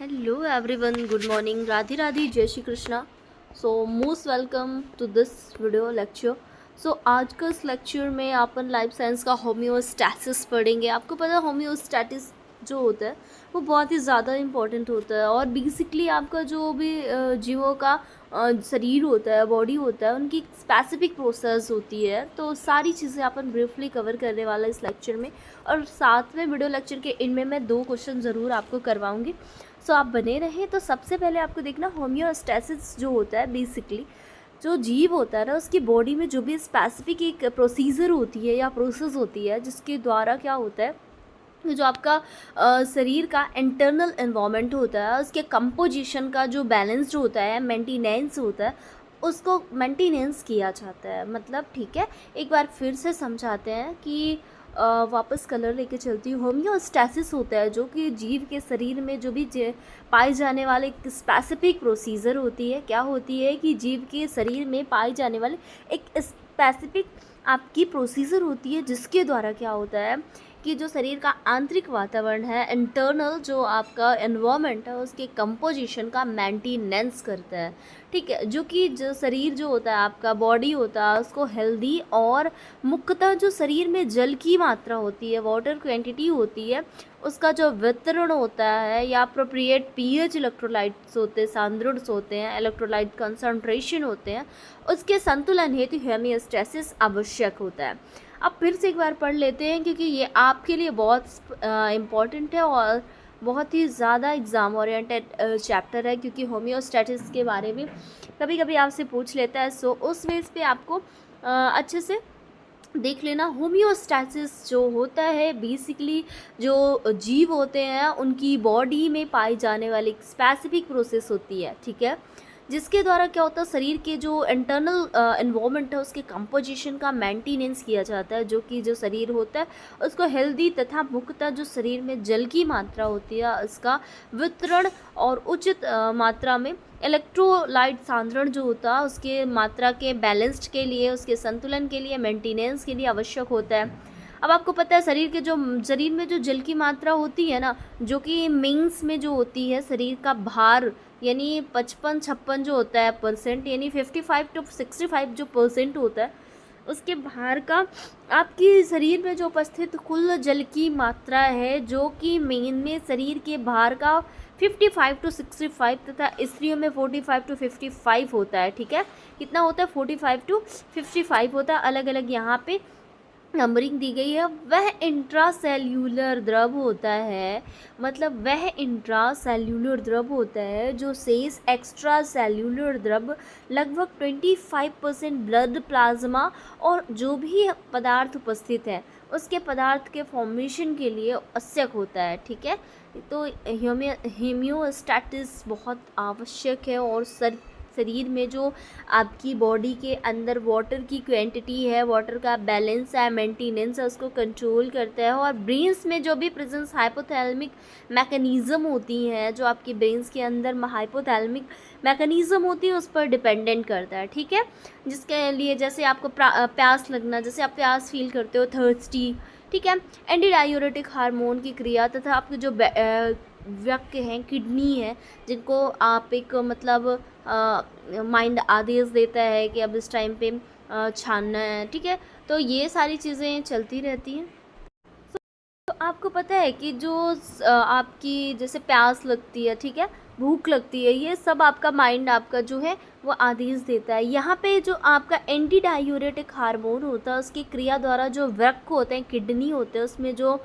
Hello everyone, good morning, Radhe Radhe, Jai Shri Krishna. So most welcome to this video lecture. So आज का इस lecture में अपन लाइफ साइंस का होम्योस्टैसिस पढ़ेंगे। आपको पता है होम्योस्टैटिस जो होता है वो बहुत ही ज़्यादा इम्पोर्टेंट होता है और बेसिकली आपका जो भी जीवों का शरीर होता है, बॉडी होता है, उनकी स्पेसिफिक प्रोसेस होती है। तो सारी चीज़ें अपन ब्रीफली कवर करने वाला इस लेक्चर में, और साथ में वीडियो लेक्चर के एंड में मैं 2 क्वेश्चन ज़रूर आपको करवाऊंगी। सो आप बने रहें। तो सबसे पहले आपको देखना होम्योस्टैसिस जो होता है, बेसिकली जो जीव होता है ना, उसकी बॉडी में जो भी स्पेसिफिक एक प्रोसीजर होती है या प्रोसेस होती है, जिसके द्वारा क्या होता है, जो आपका शरीर का इंटरनल एनवायरनमेंट होता है, उसके कंपोजिशन का जो बैलेंस्ड होता है, मेंटेनेंस होता है, उसको मेंटेनेंस किया जाता है। मतलब ठीक है, एक बार फिर से समझाते हैं कि वापस कलर लेके चलती हूँ। होम्योस्टैसिस होता है जो कि जीव के शरीर में जो भी पाई जाने वाले एक स्पेसिफिक प्रोसीजर होती है। क्या होती है कि जीव के शरीर में पाई जाने वाले एक स्पेसिफिक आपकी प्रोसीजर होती है, जिसके द्वारा क्या होता है कि जो शरीर का आंतरिक वातावरण है, इंटरनल जो आपका एनवायरनमेंट है, उसके कंपोजिशन का मेंटेनेंस करता है। ठीक है, जो कि जो शरीर जो होता है, आपका बॉडी होता है, उसको हेल्दी और मुख्यतः जो शरीर में जल की मात्रा होती है, वाटर क्वांटिटी होती है, उसका जो वितरण होता है या अप्रोप्रिएट पीएच इलेक्ट्रोलाइट्स होते हैं, सांद्रुड्स होते हैं, इलेक्ट्रोलाइट कंसंट्रेशन होते हैं, उसके संतुलन हेतु होम्योस्टैसिस आवश्यक होता है। अब फिर से एक बार पढ़ लेते हैं, क्योंकि ये आपके लिए बहुत इम्पॉर्टेंट है और बहुत ही ज़्यादा एग्ज़ाम ओरिएंटेड चैप्टर है, क्योंकि होम्योस्टैटिस के बारे में कभी कभी आपसे पूछ लेता है। सो उस बेस पे आपको अच्छे से देख लेना। होम्योस्टैसिस जो होता है, बेसिकली जो जीव होते हैं उनकी बॉडी में पाई जाने वाली एक स्पेसिफिक प्रोसेस होती है। ठीक है, जिसके द्वारा क्या होता है, शरीर के जो इंटरनल एनवायरनमेंट है, उसके कंपोजिशन का मेंटेनेंस किया जाता है, जो कि जो शरीर होता है उसको हेल्दी तथा मुख्यतः जो शरीर में जल की मात्रा होती है, उसका वितरण और उचित मात्रा में इलेक्ट्रोलाइट सांद्रण जो होता है, उसके मात्रा के बैलेंस्ड के लिए, उसके संतुलन के लिए, मेंटेनेंस के लिए आवश्यक होता है। अब आपको पता है शरीर में जो जल की मात्रा होती है ना, जो कि मीन्स में जो होती है, शरीर का भार यानी 55-56 जो होता है परसेंट, यानी 55 to 65 जो परसेंट होता है, उसके भार का आपकी शरीर में जो उपस्थित कुल जल की मात्रा है, जो कि मेन में शरीर के भार का 55 to 65 तथा स्त्रियों में 45 to 55 होता है। ठीक है, कितना होता है, 45 to 55 होता है। अलग अलग यहाँ पे नंबरिंग दी गई है। वह इंट्रासेल्यूलर द्रव होता है, मतलब वह इंट्रासेल्यूलर द्रव होता है जो शेष एक्स्ट्रा सेल्यूलर द्रव लगभग 25% ब्लड प्लाज्मा और जो भी पदार्थ उपस्थित है उसके पदार्थ के फॉर्मेशन के लिए आवश्यक होता है। ठीक है, तो होम्योस्टैटिस बहुत आवश्यक है, और शरीर में जो आपकी बॉडी के अंदर वाटर की क्वांटिटी है, वाटर का बैलेंस है, मेंटेनेंस है, उसको कंट्रोल करता है। और ब्रेन्स में जो भी प्रेजेंस हाइपोथैलेमिक मैकेनिज़्म होती हैं, जो आपकी ब्रेन्स के अंदर हाइपोथैलेमिक मैकेनिज़्म होती है, उस पर डिपेंडेंट करता है। ठीक है, जिसके लिए जैसे आपको प्यास लगना, जैसे आप प्यास फील करते हो, थर्स्टी। ठीक है, एंटी डायूरेटिक हार्मोन की क्रिया तथा आपके जो व्यक्ति हैं, किडनी है, जिनको आप एक मतलब माइंड आदेश देता है कि अब इस टाइम पे छानना है। ठीक है, तो ये सारी चीज़ें चलती रहती हैं। तो आपको पता है कि जो आपकी जैसे प्यास लगती है, ठीक है, भूख लगती है, ये सब आपका माइंड आपका जो है वो आदेश देता है। यहाँ पे जो आपका एंटी डायूरेटिक हार्मोन होता है, उसकी क्रिया द्वारा जो वृक्क होते हैं, किडनी होते हैं, उसमें जो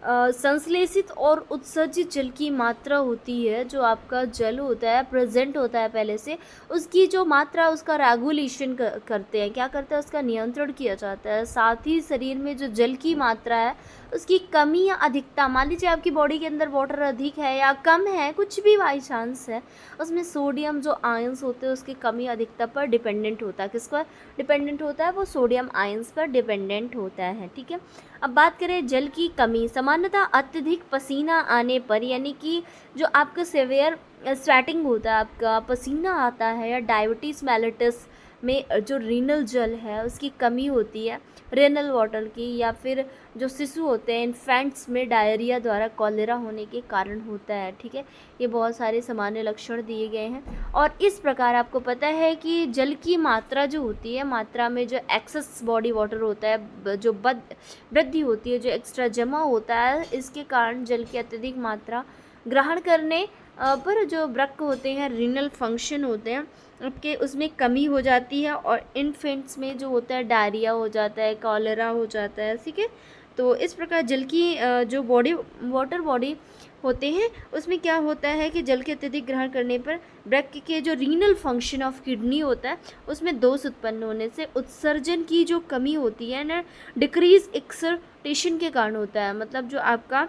संश्लेषित और उत्सर्जित जल की मात्रा होती है, जो आपका जल होता है प्रेजेंट होता है पहले से, उसकी जो मात्रा, उसका रेगुलेशन करते हैं। क्या करते हैं, उसका नियंत्रण किया जाता है। साथ ही शरीर में जो जल की मात्रा है, उसकी कमी या अधिकता, मान लीजिए आपकी बॉडी के अंदर वाटर अधिक है या कम है, कुछ भी बाई चांस है, उसमें सोडियम जो आयंस होते हैं उसकी कमी अधिकता पर डिपेंडेंट होता है। किस पर डिपेंडेंट होता है, वो सोडियम आयंस पर डिपेंडेंट होता है। ठीक है, अब बात करें जल की कमी। सामान्यतः अत्यधिक पसीना आने पर, यानी कि जो आपका सेवियर स्वेटिंग होता है, आपका पसीना आता है, या डायबिटीज़ मेलिटस में जो रीनल जल है उसकी कमी होती है, रेनल वाटर की, या फिर जो शिशु होते हैं इन्फेंट्स में डायरिया द्वारा कॉलेरा होने के कारण होता है। ठीक है, ये बहुत सारे सामान्य लक्षण दिए गए हैं। और इस प्रकार आपको पता है कि जल की मात्रा जो होती है, मात्रा में जो एक्सेस बॉडी वाटर होता है, जो वृद्धि होती है, जो एक्स्ट्रा जमा होता है, इसके कारण जल की अत्यधिक मात्रा ग्रहण करने पर जो वृक्क होते हैं, रीनल फंक्शन होते हैं आपके, उसमें कमी हो जाती है और इन्फेंट्स में जो होता है डायरिया हो जाता है, कॉलेरा हो जाता है। ठीक है, तो इस प्रकार जल की जो वाटर बॉडी होते हैं उसमें क्या होता है कि जल के अत्यधिक ग्रहण करने पर वृक्क के जो रीनल फंक्शन ऑफ किडनी होता है उसमें दोष उत्पन्न होने से उत्सर्जन की जो कमी होती है ना, डिक्रीज एक्सर्टेशन के कारण होता है। मतलब जो आपका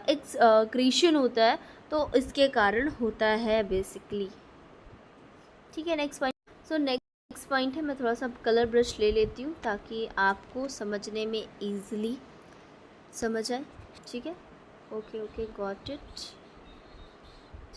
एक्सक्रीशन होता है तो इसके कारण होता है बेसिकली। ठीक है, next point. So next point है, मैं थोड़ा सा कलर ब्रश ले लेती हूँ ताकि आपको समझने में ईजिली समझ आए। ठीक है, ओके गॉट इट।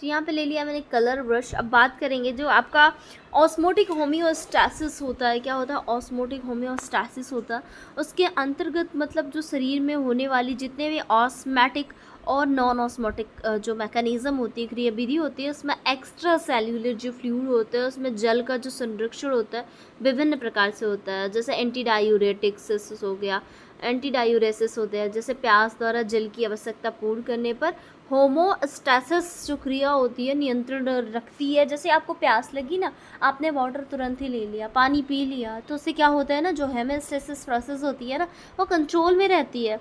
तो यहाँ पे ले लिया मैंने कलर ब्रश। अब बात करेंगे जो आपका ऑस्मोटिक होम्योस्टैसिस होता है। क्या होता है? ऑस्मोटिक होम्योस्टैसिस होता है, उसके अंतर्गत मतलब जो शरीर में होने वाली जितने भी ऑस्मैटिक और नॉन ऑस्मोटिक जो मैकेनिज़्म होती है, क्रियाविधि होती है, उसमें एक्स्ट्रा सेल्यूलर जो फ्लूइड होता है उसमें जल का जो संरक्षण होता है विभिन्न प्रकार से होता है। जैसे एंटी डायूरेटिक्स हो गया, एंटी डायूरेसिस होते हैं, जैसे प्यास द्वारा जल की आवश्यकता पूर्ण करने पर होमोस्टैसिस जो क्रिया होती है नियंत्रण रखती है। जैसे आपको प्यास लगी ना, आपने वाटर तुरंत ही ले लिया, पानी पी लिया, तो उससे क्या होता है ना, जो हेमोस्टैसिस प्रोसेस होती है ना वो कंट्रोल में रहती है।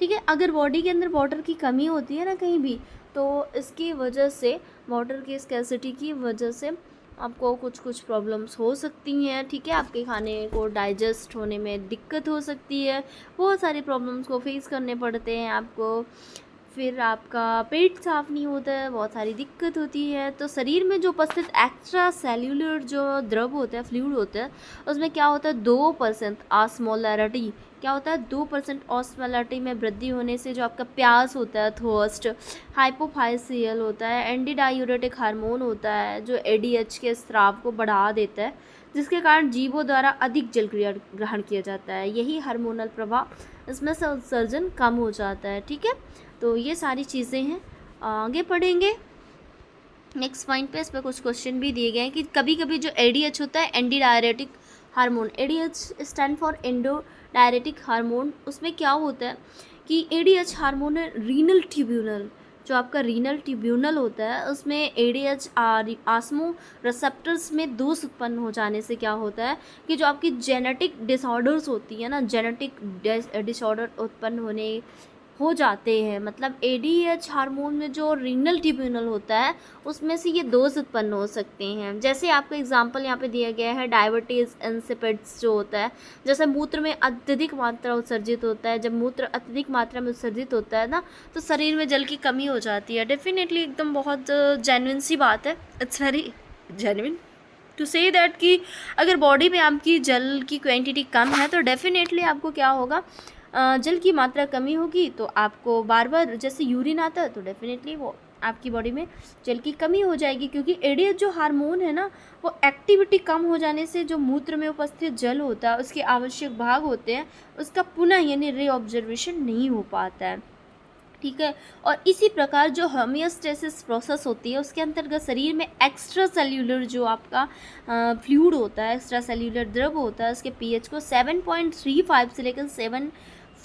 ठीक है, अगर बॉडी के अंदर वाटर की कमी होती है ना कहीं भी, तो इसकी वजह से वाटर की स्कैसिटी की वजह से आपको कुछ प्रॉब्लम्स हो सकती हैं। ठीक है, आपके खाने को डाइजेस्ट होने में दिक्कत हो सकती है, बहुत सारी प्रॉब्लम्स को फेस करने पड़ते हैं आपको। फिर आपका पेट साफ नहीं होता है, बहुत सारी दिक्कत होती है। तो शरीर में जो उपस्थित एक्स्ट्रा सेल्यूलर जो द्रव होता है, फ्लूइड होता है, उसमें क्या होता है 2% ऑस्मोलैरिटी, क्या होता है 2% ऑस्मोलैरिटी में वृद्धि होने से जो आपका प्यास होता है, थर्स्ट, हाइपोफाइसियल होता है, एंटी डायूरेटिक हार्मोन होता है जो एडीएच के स्राव को बढ़ा देता है, जिसके कारण जीवों द्वारा अधिक जल क्रिया ग्रहण किया जाता है। यही हार्मोनल प्रभाव इसमें से उत्सर्जन कम हो जाता है। ठीक है, तो ये सारी चीज़ें हैं, आगे पढ़ेंगे नेक्स्ट पॉइंट पे। इस पर कुछ क्वेश्चन भी दिए गए हैं कि कभी कभी जो एडीएच होता है, anti diuretic hormone, ADH stand for endo diuretic hormone, उसमें क्या होता है कि एडीएच हार्मोन है रीनल ट्रिब्यूनल, जो आपका रीनल ट्रिब्यूनल होता है उसमें एडीएच आस्मो रिसेप्टर्स में दोष उत्पन्न हो जाने से क्या होता है कि जो आपकी जेनेटिक डिसऑर्डर्स होती है ना, जेनेटिक डिसऑर्डर उत्पन्न होने हो जाते हैं। मतलब एडीएच हार्मोन में जो रीनल ट्रिब्यूनल होता है उसमें से ये दोष उत्पन्न हो सकते हैं। जैसे आपका एग्जांपल यहाँ पे दिया गया है डायबिटीज़ इंसिपिड्स जो होता है, जैसे मूत्र में अत्यधिक मात्रा उत्सर्जित होता है। जब मूत्र अत्यधिक मात्रा में उत्सर्जित होता है ना, तो शरीर में जल की कमी हो जाती है। डेफिनेटली एकदम बहुत जेन्युइन सी बात है, it's very genuine to say that कि अगर बॉडी में आपकी जल की क्वांटिटी कम है तो डेफिनेटली आपको क्या होगा, जल की मात्रा कमी होगी, तो आपको बार बार जैसे यूरिन आता है तो डेफिनेटली वो आपकी बॉडी में जल की कमी हो जाएगी, क्योंकि एडीएच जो हार्मोन है ना वो एक्टिविटी कम हो जाने से जो मूत्र में उपस्थित जल होता है उसके आवश्यक भाग होते हैं उसका पुनः यानी रीऑब्जर्वेशन नहीं हो पाता है। ठीक है, और इसी प्रकार जो होमियोस्टेसिस प्रोसेस होती है उसके अंतर्गत शरीर में एक्स्ट्रा सेल्यूलर जो आपका फ्लूइड होता है, एक्स्ट्रा सेल्यूलर द्रव होता है, उसके पीएच को 7.35 से लेकर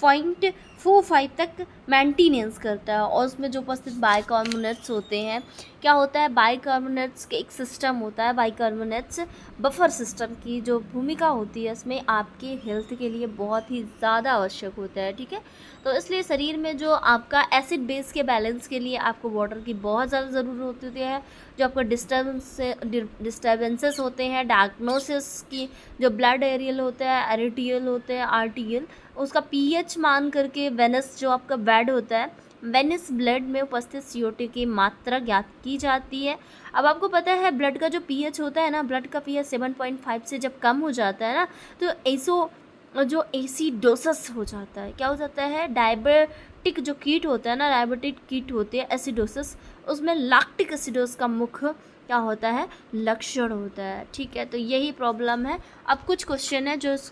7.45 तक मेंटेनेंस करता है। और उसमें जो उपस्थित बाइकार्बोनेट्स होते हैं, क्या होता है, बाइकार्बोनेट्स के एक सिस्टम होता है, बाइकार्बोनेट्स बफर सिस्टम की जो भूमिका होती है इसमें आपके हेल्थ के लिए बहुत ही ज़्यादा आवश्यक होता है। ठीक है, तो इसलिए शरीर में जो आपका एसिड बेस के बैलेंस के लिए आपको वाटर की बहुत ज़्यादा ज़रूरत होती है। जो आपका डिस्टर्बेंसेस होते हैं, डायग्नोसिस की जो ब्लड एरियल होता है, एरिटियल होता है, आर्टियल, उसका पीएच मान करके वेनस जो आपका ब्लड होता है, वेनस ब्लड में उपस्थित CO2 की मात्रा ज्ञात की जाती है। अब आपको पता है ब्लड का जो पीएच होता है ना, ब्लड का पीएच 7.5 से जब कम हो जाता है ना, तो जो एसिडोसिस हो जाता है, क्या हो जाता है, डायबिटिक जो कीट होता है ना, डायबिटिक कीट होती है एसिडोसिस, उसमें लैक्टिक एसिडोज का मुख्य क्या होता है, लक्षण होता है। ठीक है, तो यही प्रॉब्लम है। अब कुछ क्वेश्चन है जो इस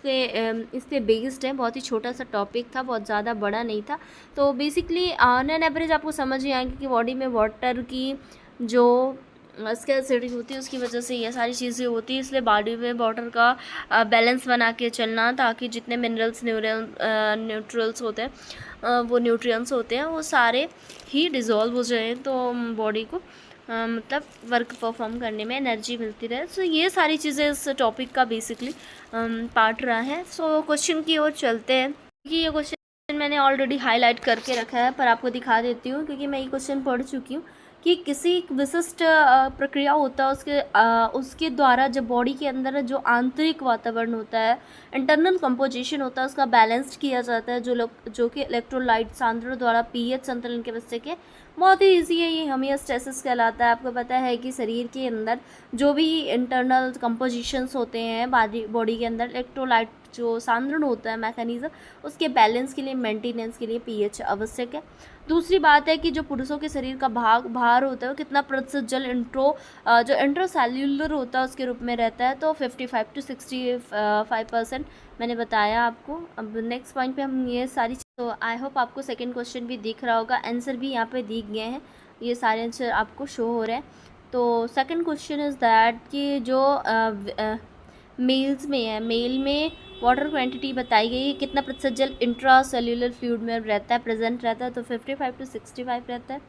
पे बेस्ड है, बहुत ही छोटा सा टॉपिक था, बहुत ज़्यादा बड़ा नहीं था। तो बेसिकली ऑन एन एवरेज आपको समझ ही आएगी कि बॉडी में वाटर की जो स्कैर्सिटी होती है उसकी वजह से ये सारी चीज़ें होती है, इसलिए बॉडी में वाटर का बैलेंस बना के चलना, ताकि जितने मिनरल्स न्यूट्रल्स होते हैं वो न्यूट्रिएंट्स होते हैं वो सारे ही डिज़ोल्व हो जाएं, तो बॉडी को मतलब वर्क परफॉर्म करने में एनर्जी मिलती रहे। सो ये सारी चीज़ें इस टॉपिक का बेसिकली पार्ट रहा है। सो क्वेश्चन की ओर चलते हैं, क्योंकि ये क्वेश्चन मैंने ऑलरेडी हाईलाइट करके रखा है, पर आपको दिखा देती हूँ क्योंकि मैं ये क्वेश्चन पढ़ चुकी हूँ कि किसी विशिष्ट प्रक्रिया होता है उसके द्वारा जब बॉडी के अंदर जो आंतरिक वातावरण होता है, इंटरनल कंपोजिशन होता है, उसका बैलेंस्ड किया जाता है, जो कि इलेक्ट्रोलाइट सांद्रण द्वारा पीएच संतुलन के वजह से बहुत ही ईजी है। ये होमियोस्टेसिस कहलाता है। आपको पता है कि शरीर के अंदर जो भी इंटरनल कंपोजिशंस होते हैं बॉडी के अंदर, इलेक्ट्रोलाइट जो सांद्रण होता है मैकेनिज्म, उसके बैलेंस के लिए, मेंटेनेंस के लिए पीएच आवश्यक है। दूसरी बात है कि जो पुरुषों के शरीर का भार होता है वो कितना प्रतिशत जल जो इंट्रासेल्युलर होता है उसके रूप में रहता है, तो 55 to 65% मैंने बताया आपको। अब नेक्स्ट पॉइंट पे हम ये सारी, तो आई होप आपको सेकंड क्वेश्चन भी दिख रहा होगा, आंसर भी यहाँ पे दिख गए हैं, ये सारे आंसर आपको शो हो रहे हैं। तो सेकंड क्वेश्चन इज़ दैट कि जो मेल्स में है, मेल में वाटर क्वांटिटी बताई गई है, कितना प्रतिशत जल इंट्रा सेल्यूलर फ्लूइड में रहता है, प्रेजेंट रहता है, तो 55 to 65 रहता है।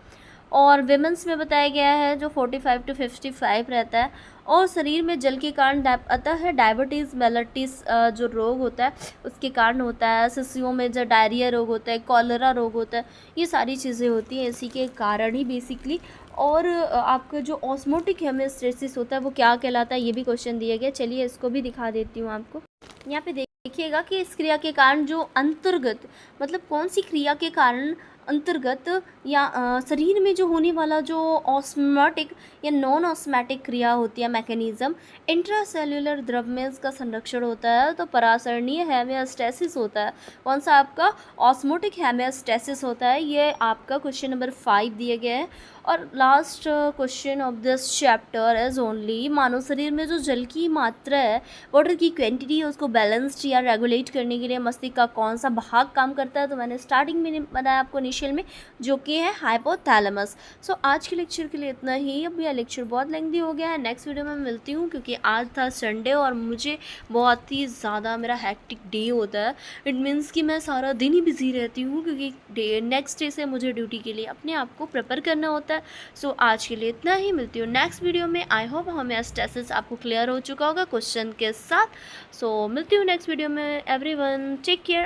और विमेंस में बताया गया है जो 45 to 55 रहता है। और शरीर में जल के कारण अतः है डायबिटीज़ मेलिटस जो रोग होता है उसके कारण होता है। शिशुओं में जो डायरिया रोग होता है, कॉलरा रोग होता है, ये सारी चीज़ें होती हैं इसी के कारण ही बेसिकली। और आपका जो ऑस्मोटिक हेमियोस्टेसिस होता है वो क्या कहलाता है, ये भी क्वेश्चन दिया गया। चलिए इसको भी दिखा देती हूँ आपको। यहाँ पे देखिएगा कि इस क्रिया के कारण जो अंतर्गत, मतलब कौन सी क्रिया के कारण अंतर्गत या शरीर में जो होने वाला जो ऑस्मोटिक या नॉन ऑस्मैटिक क्रिया होती है, मैकेनिज्म, इंट्रासेल्युलर द्रव में इसका संरक्षण होता है, तो परासरणीय हेमियोस्टेसिस होता है। कौन सा आपका ऑस्मोटिक हेमियोस्टेसिस होता है, ये आपका क्वेश्चन नंबर 5 दिया गया है। और last question of this chapter is only, मानव शरीर में जो जल की मात्रा है, वाटर की क्वांटिटी है, उसको बैलेंस्ड या रेगुलेट करने के लिए मस्तिष्क का कौन सा भाग काम करता है, तो मैंने स्टार्टिंग में बताया आपको इनिशियल में, जो कि है हाइपोथैलेमस। सो आज के लेक्चर के लिए इतना ही। अब यह लेक्चर बहुत लेंथी हो गया है, नेक्स्ट वीडियो में मिलती हूँ, क्योंकि आज था संडे और मुझे बहुत ही ज़्यादा मेरा हैक्टिक डे होता है। इट मीन्स कि मैं सारा दिन ही बिजी रहती हूँ, क्योंकि नेक्स्ट डे से मुझे ड्यूटी के लिए अपने आप को प्रिपेयर करना होता है। सो आज के लिए इतना ही, मिलती हूँ नेक्स्ट वीडियो में। आई होप होमियोस्टेसिस आपको क्लियर हो चुका होगा क्वेश्चन के साथ। सो मिलती हूँ नेक्स्ट वीडियो में। Everyone take care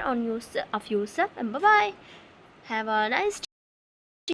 of yourself and bye bye, have a nice